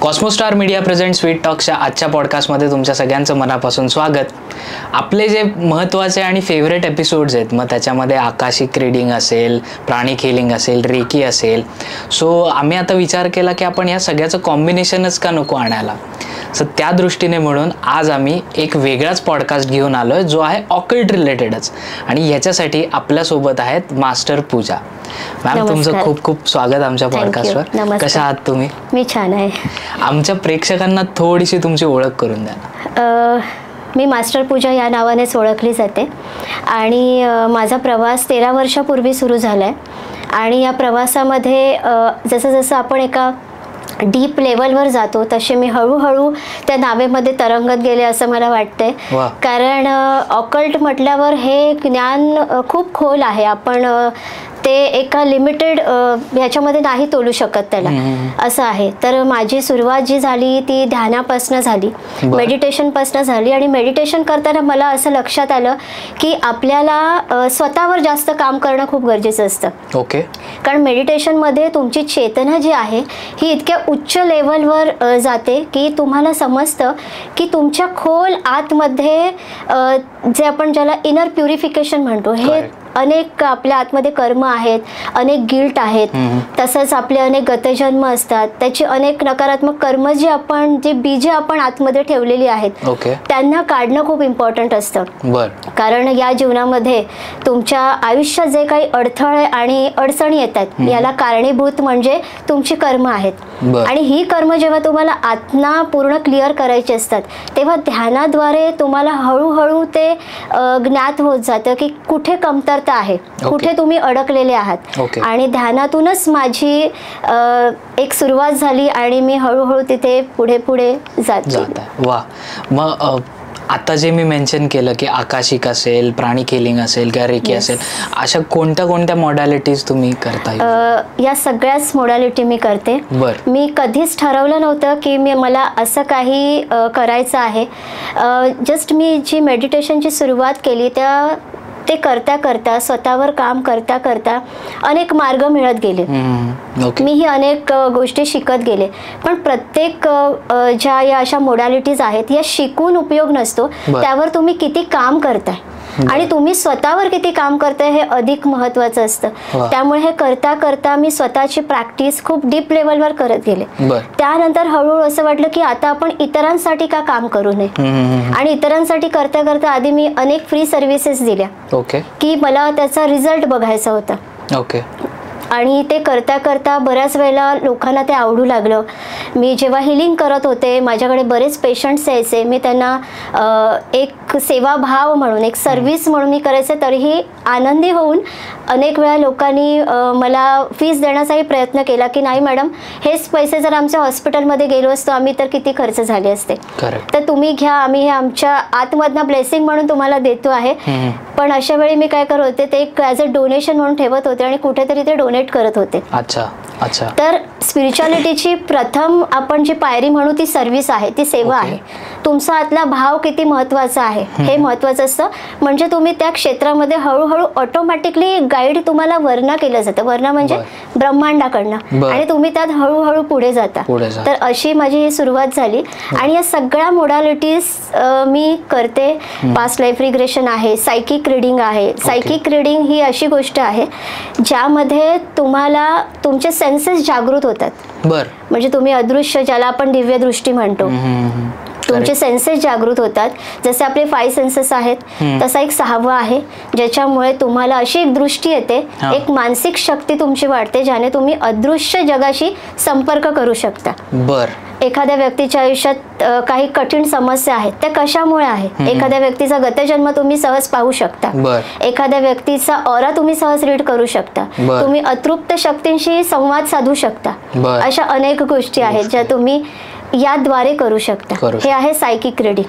कॉस्मोस्टार media present sweet टॉक्सच्या आजच्या पॉडकास्टमध्ये तुमच्या सगळ्यांचं मनापासून स्वागत. आपले जे महत्त्वाचे आणि फेवरेट एपिसोड्स आहेत, मग त्याच्यामध्ये आकाशिक रीडिंग असेल, प्राणिक हिलिंग असेल, रेकी असेल. सो आम्ही आता विचार केला की आपण या सगळ्याचं कॉम्बिनेशनच का नको आणायला. सो त्या दृष्टीने म्हणून आज आम्ही एक वेगळाच पॉडकास्ट घेऊन आलो आहे, जो आहे ऑकल्ट रिलेटेडच. आणि ह्याच्यासाठी आपल्यासोबत आहेत मास्टर पूजा मॅम. तुमचं खूप खूप स्वागत आमच्या पॉडकास्टवर. कशा आहात तुम्ही? मी छान आहे. आमच्या प्रेक्षकांना थोडीशी तुमची ओळख करून द्या. मी मास्टर पूजा या नावानेच ओळखली जाते आणि माझा प्रवास 13 वर्षापूर्वी सुरू झाला आहे. आणि या प्रवासामध्ये जसं जसं आपण एका डीप लेवलवर जातो तसे मी हळूहळू त्या नावेमध्ये तरंगत गेले असं मला वाटते. कारण ऑकल्ट म्हटल्यावर हे ज्ञान खूप खोल आहे. आपण ते एका लिमिटेड ह्याच्यामध्ये नाही तोलू शकत त्याला, असं आहे. तर माझी सुरुवात जी झाली ती ध्यानापासून झाली, मेडिटेशनपासून झाली. आणि मेडिटेशन करताना मला असं लक्षात आलं की आपल्याला स्वतःवर जास्त काम करणं खूप गरजेचं असतं. ओके. कारण मेडिटेशनमध्ये तुमची चेतना जी आहे ही इतक्या उच्च लेवलवर जाते की तुम्हाला समजतं की तुमच्या खोल आतमध्ये जे आपण ज्याला इनर प्युरिफिकेशन म्हणतो, हे अनेक आपल्या आतमध्ये कर्म आहेत, अनेक गिल्ट आहेत, तसंच आपले अनेक गतजन्म असतात. त्याची अनेक नकारात्मक कर्म जी बीजे आपण आतमध्ये ठेवलेली आहेत, त्यांना काढणं खूप इम्पॉर्टंट असतं. कारण या जीवनामध्ये तुमच्या आयुष्यात जे काही अडथळे आणि अडचणी येतात याला कारणीभूत म्हणजे तुमची कर्म आहेत. आणि ही कर्म जेव्हा तुम्हाला आत्मा पूर्ण क्लिअर करायची असतात तेव्हा ध्यानाद्वारे तुम्हाला हळूहळू ते ज्ञात होत जातं की कुठे कमतरता आहे, कुठे तुम्ही अडकलेले आहात. आणि ध्यानातूनच माझी एक सुरुवात झाली आणि मी हळूहळू तिथे पुढे पुढे जाते. वा. मग आता जे मी मेन्शन केलं की आकाशिक असेल, प्राणिक हिलिंग असेल किंवा रेकी असेल, अशा कोणत्या कोणत्या मॉडॅलिटीज तुम्ही करता? या सगळ्याच मॉडॅलिटी मी करते. मी कधीच ठरवलं नव्हतं की मला असं काही करायचं आहे. जस्ट मी जी मेडिटेशनची सुरुवात केली ते करता करता, स्वतःवर काम करता करता अनेक मार्ग मिळत गेले. मीही अनेक गोष्टी शिकत गेले. पण प्रत्येक ज्या या अशा मोडॅलिटीज आहेत या शिकून उपयोग नसतो, त्यावर तुम्ही किती काम करताय आणि तुम्ही स्वतःवर किती काम करताय हे अधिक महत्त्वाचं असतं. त्यामुळे हे करता करता मी स्वतःची प्रॅक्टिस खूप डीप लेवलवर करत गेले. त्यानंतर हळूहळू असं वाटलं की आता आपण इतरांसाठी का काम करू नये. आणि इतरांसाठी करता करता आधी मी अनेक फ्री सर्व्हिसेस दिल्या की मला त्याचा रिझल्ट बघायचा होता. आणि ते करता करता बऱ्याच वेळेला लोकांना ते आवडू लागलं. मी जेव्हा हिलिंग करत होते माझ्याकडे बरेच पेशंट्स यायचे. मी त्यांना एक सेवाभाव म्हणून, एक सर्व्हिस म्हणून मी करायचे. तरीही आनंदी होऊन अनेक वेळा लोकांनी मला फीस देण्याचाही प्रयत्न केला की नाही मॅडम, हेच पैसे जर आमच्या हॉस्पिटलमध्ये गेलो असतो आम्ही तर किती खर्च झाले असते, तर तुम्ही घ्या, आम्ही हे आमच्या आतमधनं ब्लेसिंग म्हणून तुम्हाला देतो आहे. पण अशा वेळी मी काय करत होते, ते एक ॲज अ डोनेशन म्हणून ठेवत होते आणि कुठेतरी ते डोनेट करत होते. तर स्पिरिच्युअलिटीची प्रथम आपण जी पायरी म्हणू ती सर्व्हिस आहे, ती सेवा आहे. तुमचा आतला भाव किती महत्त्वाचा आहे हे महत्त्वाचं असतं. म्हणजे तुम्ही त्या क्षेत्रामध्ये हळूहळू ऑटोमॅटिकली गाईड तुम्हाला वर्ण केलं जातं. वर्ण म्हणजे ब्रह्मांडाकडनं, आणि तुम्ही त्यात हळूहळू पुढे जाता. तर अशी माझी ही सुरुवात झाली. आणि या सगळ्या मोडॅलिटीज मी करते. पास्ट लाईफ रिग्रेशन आहे, सायकिक रिडिंग आहे. सायकिक रिडिंग ही अशी गोष्ट आहे ज्यामध्ये तुम्हाला तुमचे सेन्सेस जागृत होतात. म्हणजे तुम्ही अदृश्य, ज्याला आपण दिव्य दृष्टी म्हणतो, तुमचे सेन्सेस जागृत होतात. जसे आपले 5 सेन्सेस आहेत तसा एक 6वा आहे ज्याच्यामुळे तुम्हाला अशी एक दृष्टी येते, एक मानसिक शक्ती तुमची वाढते ज्याने तुम्ही अदृश्य जगाशी संपर्क करू शकता. एखाद्या व्यक्तीच्या आयुष्यात काही कठीण समस्या आहेत, त्या कशामुळे आहे. एखाद्या व्यक्तीचा गतजन्म तुम्ही सहज पाहू शकता. एखाद्या व्यक्तीचा ऑरा तुम्ही सहज रीड करू शकता. तुम्ही अतृप्त शक्तींशी संवाद साधू शकता. अशा अनेक गोष्टी आहेत ज्या तुम्ही याद्वारे करू शकता. हे आहे सायकिक रिडिंग.